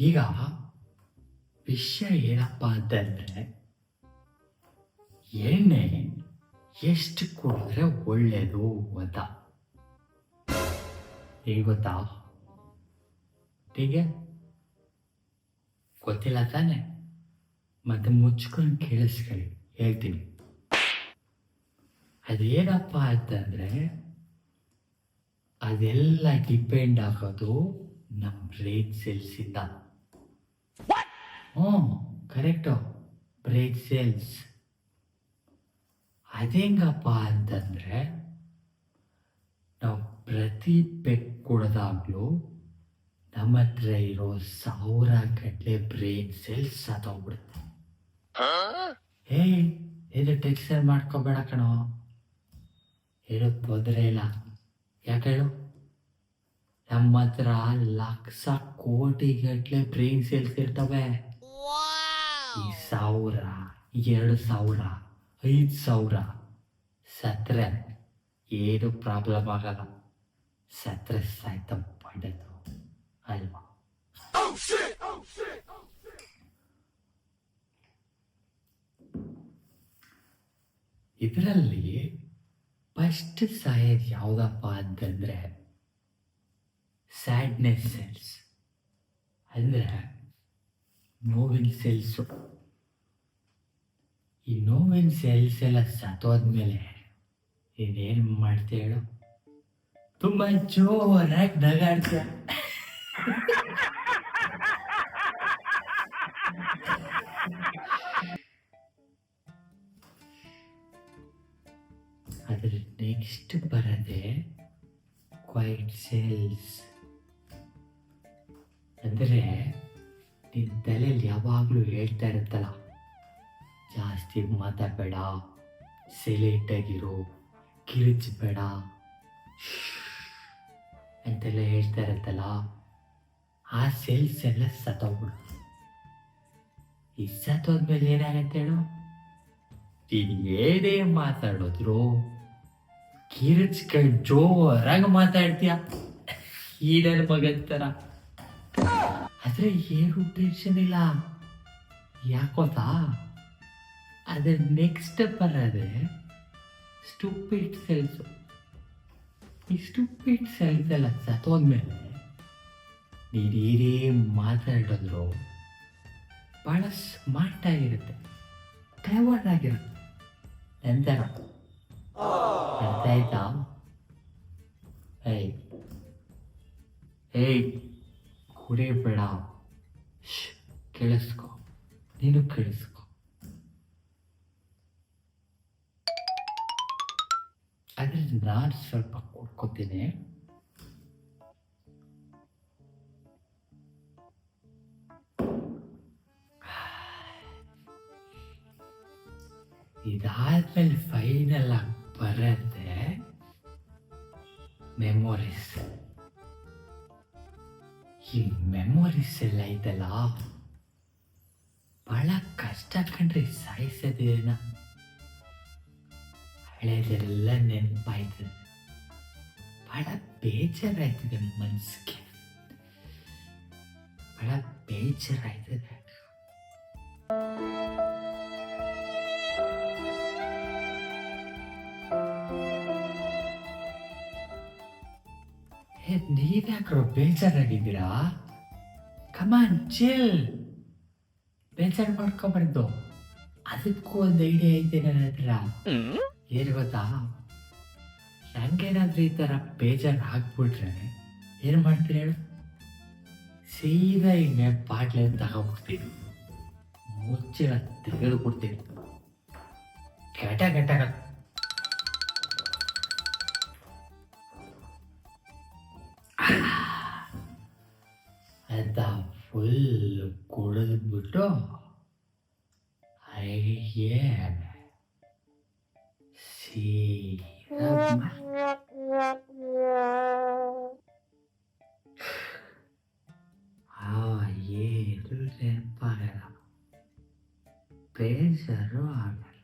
ಈಗ ವಿಷಯ ಏನಪ್ಪ ಅಂತಂದರೆ, ಎಣ್ಣೆ ಎಷ್ಟು ಕುಡಿದ್ರೆ ಒಳ್ಳೆಯದು ಅಂತ ಹೇಗೆ ಗೊತ್ತಾ? ಹೀಗೆ ಗೊತ್ತಿಲ್ಲ ತಾನೆ? ಮತ್ತೆ ಮುಚ್ಕೊಂಡು ಕೇಳಿಸ್ಕೊಳ್ಳಿ, ಹೇಳ್ತೀನಿ. ಅದೇನಪ್ಪ ಅಂತಂದರೆ, ಅದೆಲ್ಲ ಡಿಪೆಂಡ್ ಆಗೋದು ನಮ್ಮ ಬ್ರೈನ್ ಸೆಲ್ಸಿಂದ. Correct, brain cells. ಅದೇಂಗಪ್ಪ ಅಂತಂದರೆ, ನಾವು ಪ್ರತಿ ಪೆಗ್ ಕುಡ್ದಾಗ್ಲೂ ನಮ್ಮ ಹತ್ರ ಇರೋ 1000 ಗಟ್ಟಲೆ ಬ್ರೈನ್ ಸೆಲ್ಸ್ ಸತ್ತೋಗ್ಬಿಡುತ್ತೆ. ಇದು ಟೆನ್ಷನ್ ಮಾಡ್ಕೋಬೇಡ ಕಣೋ, ಏನು ತೊಂದರೆ ಇಲ್ಲ. ಯಾಕೆ ಹೇಳು? ನಮ್ಮ ಹತ್ರ ಲಕ್ಷ ಕೋಟಿ ಗಟ್ಟಲೆ ಬ್ರೈನ್ ಸೆಲ್ಸ್ ಇರ್ತವೆ. ಈ 1000, 2000, 5000 ಸತ್ರೆ ಏನು ಪ್ರಾಬ್ಲಮ್ ಆಗಲ್ಲ. ಸತ್ರೆ ಸಾಯ್ತ ಪಡೆದು ಅಲ್ವಾ? ಇದರಲ್ಲಿ ಫಸ್ಟ್ ಸಾಯೋದು ಯಾವುದಪ್ಪ ಅಂತಂದರೆ ಸ್ಯಾಡ್ನೆಸ್ ಸೆಲ್ಸ್, ಅಂದರೆ ನೋವಿನ ಸೆಲ್ಸು. ಈ ನೋವಿನ ಸೆಲ್ಸ್ ಎಲ್ಲ ಸತ್ತೋದ್ಮೇಲೆ ನೀನೇನು ಮಾಡ್ತೀಯ ಹೇಳು? ತುಂಬ ಜೋರಾಗಿ ನಗಾಡ್ತೀಯ. ಅದ್ರ ನೆಕ್ಸ್ಟ್ ಬರೋದೇ ಕ್ವೈಟ್ ಸೆಲ್ಸ್. ಅಂದರೆ ನಿನ್ನ ತಲೆಯಲ್ಲಿ ಯಾವಾಗಲೂ ಹೇಳ್ತಾ ಇರುತ್ತಲ್ಲ, ಜಾಸ್ತಿ ಮಾತಾಡಬೇಡ, ಸೈಲೆಂಟಾಗಿರು, ಕಿರಿಚಬೇಡ ಅಂತೆಲ್ಲ ಹೇಳ್ತಾ ಇರುತ್ತಲ್ಲ, ಆ ಸೆಲ್ಸ್ ಎಲ್ಲ ಸತ್ತೋಗ್ಬಿಡು. ಈ ಸತ್ತೋದ್ಮೇಲೆ ಏನಾಗತ್ತೆ ಹೇಳು? ನೀನು ಏನೇ ಮಾತಾಡಿದ್ರು ಕಿರಿಚ್ಕೊಂಡು ಜೋರಾಗಿ ಮಾತಾಡ್ತೀಯ, ಈ ನನ್ನ ಮಗನ ಥರ. ಆದರೆ ಏನು ಟೆನ್ಷನ್ ಇಲ್ಲ. ಯಾಕೋತಾ? ಅದ್ರ ನೆಕ್ಸ್ಟ್ ಬರೋದೇ ಸ್ಟುಪಿಡ್ ಸೆಲ್ಸು. ಈ ಸ್ಟುಪಿಡ್ ಸೆಲ್ಸ್ ಎಲ್ಲ ಸತ್ತೋದ್ಮೇಲೆ ನೀನು ಏನೇ ಮಾತಾಡಿದ್ರು ಭಾಳ ಸ್ಮಾರ್ಟಾಗಿರುತ್ತೆ, ಕ್ಲೆವರ್ ಆಗಿರುತ್ತೆ. ನಂತರ ಅರ್ಥ ಆಯ್ತಾ? ಏಯ್ ಕುಡಿಬೇಡ, ಕೇಳಿಸ್ಕೊ, ನೀನು ಕೇಳಿಸ್ಕೊ. ಅದ್ರಲ್ಲಿ ನಾನು ಸ್ವಲ್ಪ ಕೊಡ್ಕೊತೀನಿ. ಇದಾದ್ಮೇಲೆ ಫೈನಲ್ ಆಗಿ ಬರುತ್ತೆ ಮೆಮೊರೀಸ್. ಈ ಮೆಮೊರೀಸ್ ಎಲ್ಲ ಐತಲ್ಲ, ಬಹಳ ಕಷ್ಟ ಕಂಡ್ರಿ ಸಾಯಿಸೋದೇನ. ಹಳೆದೆಲ್ಲ ನೆನಪಾಯ್ತದೆ, ಬಹಳ ಬೇಜಾರಾಯ್ತದೆ ಮನಸ್ಸಿಗೆ, ಬಹಳ ಬೇಜಾರಾಯ್ತದೆ. ನೀವ್ಯಾಕ್ರೋ ಬೇಜಾರಾಗಿದ್ದೀರಾ? ಕಮಾನ್ ಚಿಲ್, ಬೇಜಾರು ಮಾಡ್ಕೊಬಾರ್ದು. ಅದಕ್ಕೂ ಒಂದು ಐಡಿಯಾ ಐತೆ ನನ್ನ ಹತ್ರ. ಏನು ಗೊತ್ತಾ? ನಂಗೇನಾದ್ರೂ ಈ ಥರ ಬೇಜಾರು ಹಾಕ್ಬಿಟ್ರೆ ಏನು ಮಾಡ್ತೀನಿ ಹೇಳು? ಸೀದಾ ಹಿಂಗೆ ಬಾಟ್ಲಿ ತಗೊಂಡ್ಬಿಡ್ತೀನಿ, ಮುಚ್ಚಿನ ತೆಗೆದು ಕೊಡ್ತೀನಿ. ಕೆಟ ಕೆಟ ಅಂತ ಫುಲ್ ಕುಡಿದ್ಬಿಟ್ಟು ಏನು ನೆನಪಾಗಲ್ಲ, ಬೇಜಾರು ಆಗಲ್ಲ.